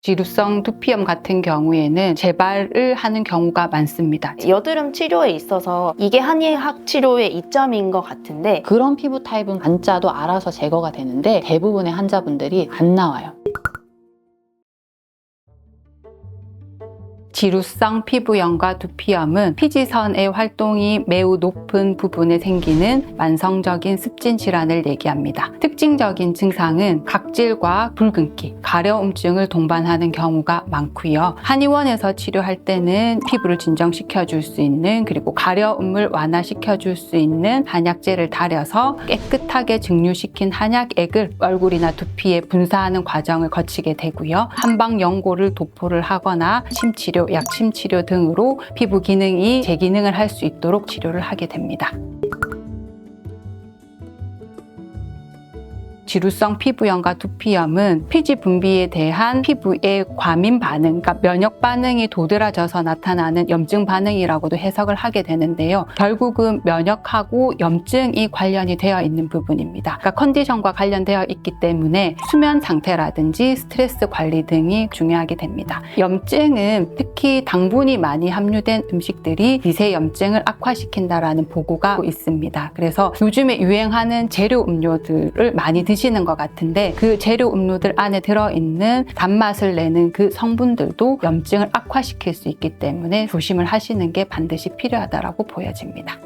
지루성 두피염 같은 경우에는 재발을 하는 경우가 많습니다. 여드름 치료에 있어서 이게 한의학 치료의 이점인 것 같은데 그런 피부 타입은 안 짜도 알아서 제거가 되는데 대부분의 환자분들이 안 나와요. 지루성 피부염과 두피염은 피지선의 활동이 매우 높은 부분에 생기는 만성적인 습진 질환을 얘기합니다. 특징적인 증상은 각질과 붉은기, 가려움증을 동반하는 경우가 많고요. 한의원에서 치료할 때는 피부를 진정시켜 줄 수 있는, 그리고 가려움을 완화시켜 줄 수 있는 한약재를 달여서 깨끗하게 증류시킨 한약액을 얼굴이나 두피에 분사하는 과정을 거치게 되고요. 한방 연고를 도포를 하거나 침치료, 약침 치료 등으로 피부 기능이 재기능을 할 수 있도록 치료를 하게 됩니다. 지루성 피부염과 두피염은 피지 분비에 대한 피부의 과민 반응, 그러니까 면역 반응이 도드라져서 나타나는 염증 반응이라고도 해석을 하게 되는데요. 결국은 면역하고 염증이 관련이 되어 있는 부분입니다. 그러니까 컨디션과 관련되어 있기 때문에 수면 상태라든지 스트레스 관리 등이 중요하게 됩니다. 염증은 특히 당분이 많이 함유된 음식들이 미세 염증을 악화시킨다라는 보고가 있습니다. 그래서 요즘에 유행하는 재료 음료들을 많이 드시는 것 같은데 그 재료 음료들 안에 들어있는 단맛을 내는 그 성분들도 염증을 악화시킬 수 있기 때문에 조심을 하시는 게 반드시 필요하다고 보여집니다.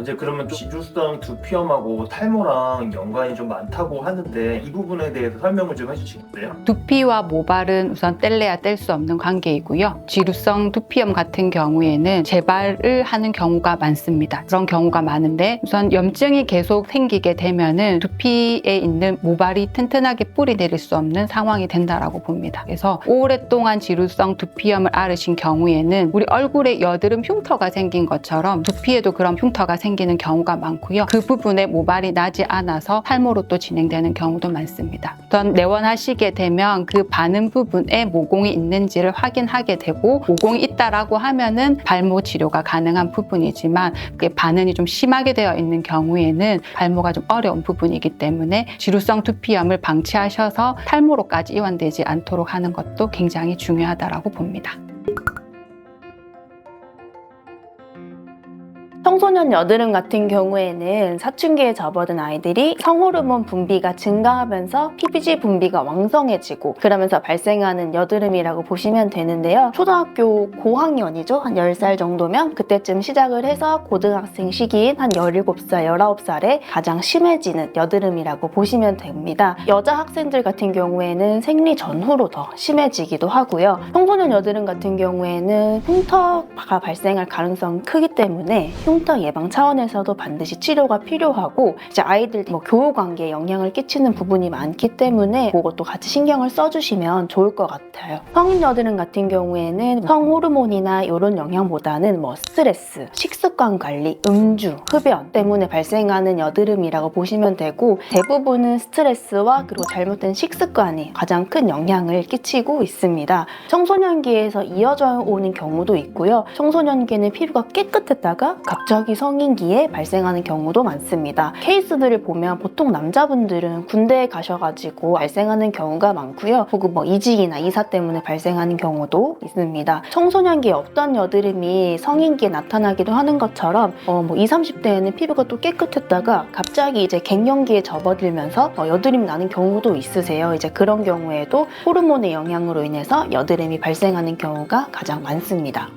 이제 그러면 좀 지루성 두피염하고 탈모랑 연관이 좀 많다고 하는데 이 부분에 대해서 설명을 좀 해주시겠어요? 두피와 모발은 우선 뗄래야 뗄 수 없는 관계이고요. 지루성 두피염 같은 경우에는 재발을 하는 경우가 많습니다. 그런 경우가 많은데 우선 염증이 계속 생기게 되면은 두피에 있는 모발이 튼튼하게 뿌리 내릴 수 없는 상황이 된다라고 봅니다. 그래서 오랫동안 지루성 두피염을 앓으신 경우에는 우리 얼굴에 여드름 흉터가 생긴 것처럼 두피에도 그런 흉터가 생기는 경우가 많고요. 그 부분에 모발이 나지 않아서 탈모로 또 진행되는 경우도 많습니다. 우선 내원하시게 되면 그 바늘 부분에 모공이 있는지를 확인하게 되고 모공이 있다라고 하면은 발모 치료가 가능한 부분이지만 그게 반응이 좀 심하게 되어 있는 경우에는 발모가 좀 어려운 부분이기 때문에 지루성 두피염을 방치하셔서 탈모로까지 이완되지 않도록 하는 것도 굉장히 중요하다고 봅니다. 청소년 여드름 같은 경우에는 사춘기에 접어든 아이들이 성호르몬 분비가 증가하면서 PPG 분비가 왕성해지고 그러면서 발생하는 여드름이라고 보시면 되는데요. 초등학교 고학년이죠. 한 10살 정도면 그때쯤 시작을 해서 고등학생 시기인 한 17살, 19살에 가장 심해지는 여드름이라고 보시면 됩니다. 여자 학생들 같은 경우에는 생리 전후로 더 심해지기도 하고요. 청소년 여드름 같은 경우에는 흉터가 발생할 가능성이 크기 때문에 흉터 예방 차원에서도 반드시 치료가 필요하고 이제 아이들 교우 관계에 영향을 끼치는 부분이 많기 때문에 그것도 같이 신경을 써주시면 좋을 것 같아요. 성인 여드름 같은 경우에는 성호르몬이나 이런 영향보다는 스트레스, 식습관 관리, 음주, 흡연 때문에 발생하는 여드름이라고 보시면 되고 대부분은 스트레스와 그리고 잘못된 식습관이 가장 큰 영향을 끼치고 있습니다. 청소년기에서 이어져 오는 경우도 있고요. 청소년기에는 피부가 깨끗했다가 갑자기 성인기에 발생하는 경우도 많습니다. 케이스들을 보면 보통 남자분들은 군대에 가셔가지고 발생하는 경우가 많고요. 혹은 이직이나 이사 때문에 발생하는 경우도 있습니다. 청소년기에 없던 여드름이 성인기에 나타나기도 하는 것처럼 20, 30대에는 피부가 또 깨끗했다가 갑자기 이제 갱년기에 접어들면서 여드름이 나는 경우도 있으세요. 이제 그런 경우에도 호르몬의 영향으로 인해서 여드름이 발생하는 경우가 가장 많습니다.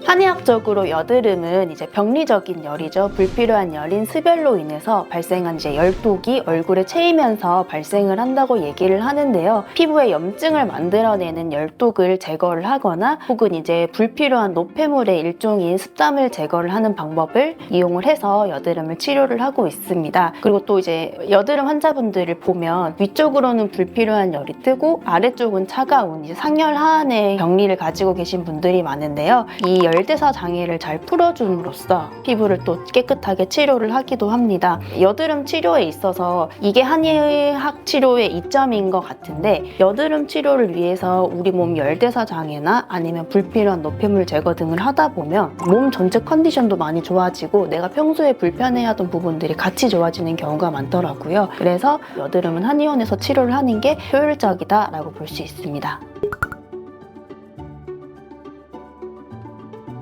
한의학적으로 여드름은 이제 병리적인 열이죠. 불필요한 열인 습열로 인해서 발생한 이제 열독이 얼굴에 채이면서 발생을 한다고 얘기를 하는데요. 피부에 염증을 만들어내는 열독을 제거를 하거나 혹은 이제 불필요한 노폐물의 일종인 습담을 제거를 하는 방법을 이용을 해서 여드름을 치료를 하고 있습니다. 그리고 또 이제 여드름 환자분들을 보면 위쪽으로는 불필요한 열이 뜨고 아래쪽은 차가운 이제 상열 하안의 병리를 가지고 계신 분들이 많은데요. 이 열 열대사 장애를 잘 풀어줌으로써 피부를 또 깨끗하게 치료를 하기도 합니다. 여드름 치료에 있어서 이게 한의학 치료의 이점인 것 같은데, 여드름 치료를 위해서 우리 몸 열대사 장애나 아니면 불필요한 노폐물 제거 등을 하다 보면 몸 전체 컨디션도 많이 좋아지고 내가 평소에 불편해하던 부분들이 같이 좋아지는 경우가 많더라고요. 그래서 여드름은 한의원에서 치료를 하는 게 효율적이다라고 볼 수 있습니다.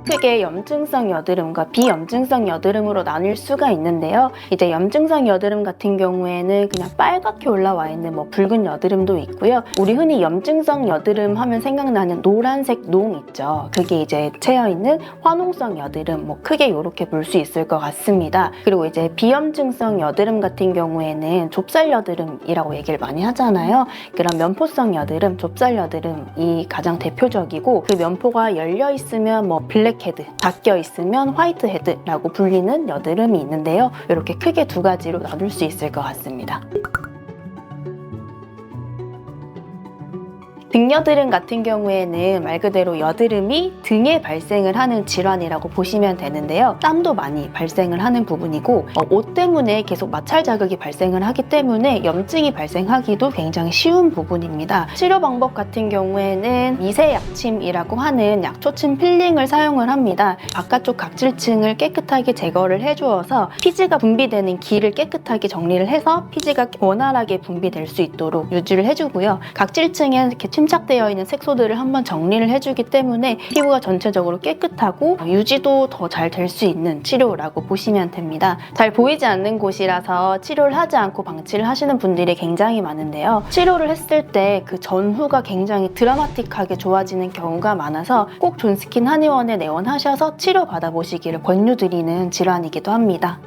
크게 염증성 여드름과 비염증성 여드름으로 나뉠 수가 있는데요. 이제 염증성 여드름 같은 경우에는 그냥 빨갛게 올라와 있는 붉은 여드름도 있고요. 우리 흔히 염증성 여드름 하면 생각나는 노란색 농 있죠. 그게 이제 채여있는 화농성 여드름, 크게 이렇게 볼 수 있을 것 같습니다. 그리고 이제 비염증성 여드름 같은 경우에는 좁쌀 여드름이라고 얘기를 많이 하잖아요. 그런 면포성 여드름, 좁쌀 여드름이 가장 대표적이고, 그 면포가 열려 있으면 블랙 헤드, 닫혀 있으면 화이트 헤드라고 불리는 여드름이 있는데요. 이렇게 크게 두 가지로 나눌 수 있을 것 같습니다. 등여드름 같은 경우에는 말 그대로 여드름이 등에 발생을 하는 질환이라고 보시면 되는데요. 땀도 많이 발생을 하는 부분이고, 옷 때문에 계속 마찰 자극이 발생을 하기 때문에 염증이 발생하기도 굉장히 쉬운 부분입니다. 치료 방법 같은 경우에는 미세약침이라고 하는 약초침 필링을 사용을 합니다. 바깥쪽 각질층을 깨끗하게 제거를 해주어서 피지가 분비되는 길을 깨끗하게 정리를 해서 피지가 원활하게 분비될 수 있도록 유지를 해주고요. 각질층에 이렇게 침착되어 있는 색소들을 한번 정리를 해주기 때문에 피부가 전체적으로 깨끗하고 유지도 더 잘 될 수 있는 치료라고 보시면 됩니다. 잘 보이지 않는 곳이라서 치료를 하지 않고 방치를 하시는 분들이 굉장히 많은데요. 치료를 했을 때 그 전후가 굉장히 드라마틱하게 좋아지는 경우가 많아서 꼭 존스킨 한의원에 내원하셔서 치료 받아보시기를 권유드리는 질환이기도 합니다.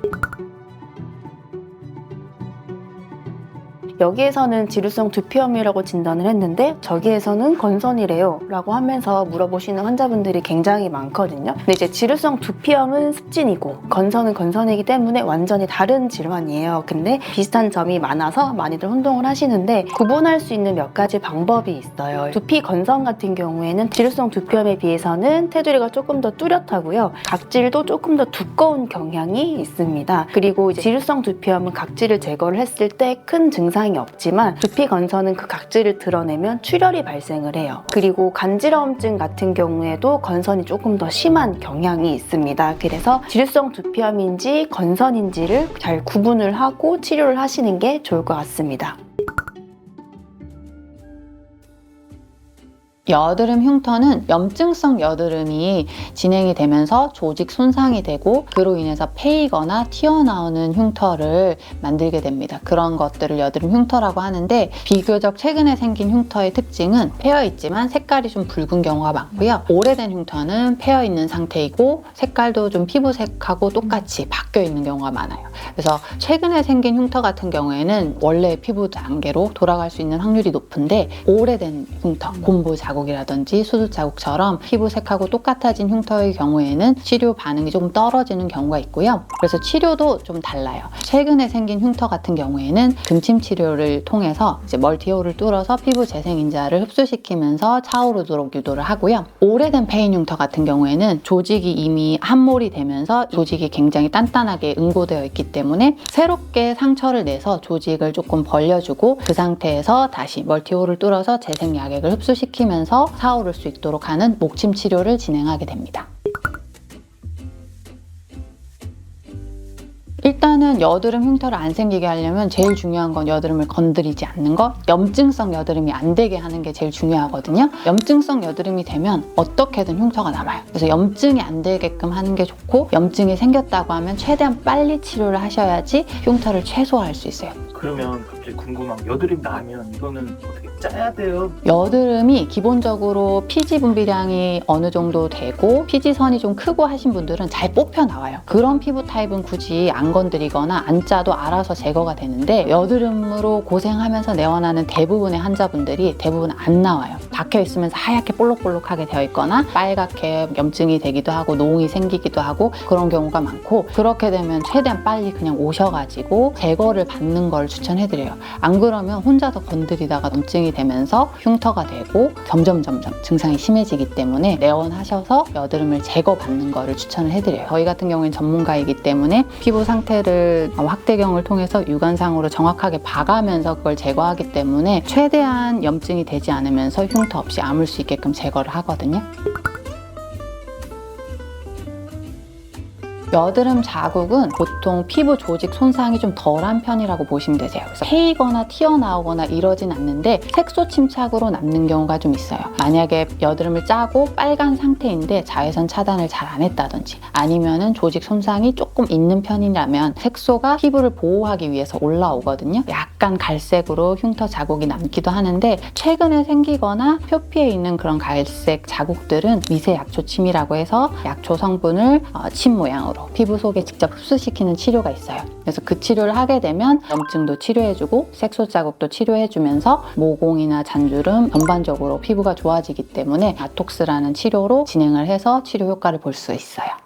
여기에서는 지루성 두피염이라고 진단을 했는데 저기에서는 건선이래요 라고 하면서 물어보시는 환자분들이 굉장히 많거든요. 근데 이제 지루성 두피염은 습진이고 건선은 건선이기 때문에 완전히 다른 질환이에요. 근데 비슷한 점이 많아서 많이들 혼동을 하시는데, 구분할 수 있는 몇 가지 방법이 있어요. 두피 건선 같은 경우에는 지루성 두피염에 비해서는 테두리가 조금 더 뚜렷하고요. 각질도 조금 더 두꺼운 경향이 있습니다. 그리고 이제 지루성 두피염은 각질을 제거를 했을 때 큰 증상이 없지만 두피 건선은 그 각질을 드러내면 출혈이 발생을 해요. 그리고 간지러움증 같은 경우에도 건선이 조금 더 심한 경향이 있습니다. 그래서 지루성 두피염인지 건선인지를 잘 구분을 하고 치료를 하시는 게 좋을 것 같습니다. 여드름 흉터는 염증성 여드름이 진행이 되면서 조직 손상이 되고 그로 인해서 패이거나 튀어나오는 흉터를 만들게 됩니다. 그런 것들을 여드름 흉터라고 하는데, 비교적 최근에 생긴 흉터의 특징은 패여있지만 색깔이 좀 붉은 경우가 많고요. 오래된 흉터는 패여있는 상태이고 색깔도 좀 피부색하고 똑같이 바뀌어있는 경우가 많아요. 그래서 최근에 생긴 흉터 같은 경우에는 원래 피부 단계로 돌아갈 수 있는 확률이 높은데, 오래된 흉터, 곰보 자국이라든지 수수 자국처럼 피부색하고 똑같아진 흉터의 경우에는 치료 반응이 조금 떨어지는 경우가 있고요. 그래서 치료도 좀 달라요. 최근에 생긴 흉터 같은 경우에는 금침 치료를 통해서 이제 멀티홀을 뚫어서 피부 재생인자를 흡수시키면서 차오르도록 유도를 하고요. 오래된 패인 흉터 같은 경우에는 조직이 이미 함몰이 되면서 조직이 굉장히 단단하게 응고되어 있기 때문에 새롭게 상처를 내서 조직을 조금 벌려주고 그 상태에서 다시 멀티홀을 뚫어서 재생 약액을 흡수시키면서 차오를 수 있도록 하는 목침 치료를 진행하게 됩니다. 일단은 여드름 흉터를 안 생기게 하려면 제일 중요한 건 여드름을 건드리지 않는 것, 염증성 여드름이 안 되게 하는 게 제일 중요하거든요. 염증성 여드름이 되면 어떻게든 흉터가 남아요. 그래서 염증이 안 되게끔 하는 게 좋고, 염증이 생겼다고 하면 최대한 빨리 치료를 하셔야지 흉터를 최소화할 수 있어요. 그러면 갑자기 궁금한 게, 여드름 나면 이거는 어떻게 짜야 돼요? 여드름이 기본적으로 피지 분비량이 어느 정도 되고 피지선이 좀 크고 하신 분들은 잘 뽑혀 나와요. 그런 피부 타입은 굳이 안 건드리거나 안 짜도 알아서 제거가 되는데, 여드름으로 고생하면서 내원하는 대부분의 환자분들이 대부분 안 나와요. 박혀 있으면서 하얗게 볼록볼록하게 되어 있거나 빨갛게 염증이 되기도 하고 노응이 생기기도 하고 그런 경우가 많고, 그렇게 되면 최대한 빨리 그냥 오셔가지고 제거를 받는 걸 추천해드려요. 안 그러면 혼자서 건드리다가 염증이 되면서 흉터가 되고 점점 증상이 심해지기 때문에 내원하셔서 여드름을 제거받는 거를 추천을 해드려요. 저희 같은 경우에는 전문가이기 때문에 피부 상태를 확대경을 통해서 육안상으로 정확하게 봐가면서 그걸 제거하기 때문에 최대한 염증이 되지 않으면서 흉터 없이 아물 수 있게끔 제거를 하거든요. 여드름 자국은 보통 피부 조직 손상이 좀 덜한 편이라고 보시면 되세요. 그래서 패이거나 튀어나오거나 이러진 않는데 색소 침착으로 남는 경우가 좀 있어요. 만약에 여드름을 짜고 빨간 상태인데 자외선 차단을 잘 안 했다든지 아니면은 조직 손상이 조금 있는 편이라면 색소가 피부를 보호하기 위해서 올라오거든요. 약간 갈색으로 흉터 자국이 남기도 하는데 최근에 생기거나 표피에 있는 그런 갈색 자국들은 미세 약초침이라고 해서 약초 성분을 침 모양으로 피부 속에 직접 흡수시키는 치료가 있어요. 그래서 그 치료를 하게 되면 염증도 치료해주고 색소 자국도 치료해주면서 모공이나 잔주름 전반적으로 피부가 좋아지기 때문에 아톡스라는 치료로 진행을 해서 치료 효과를 볼 수 있어요.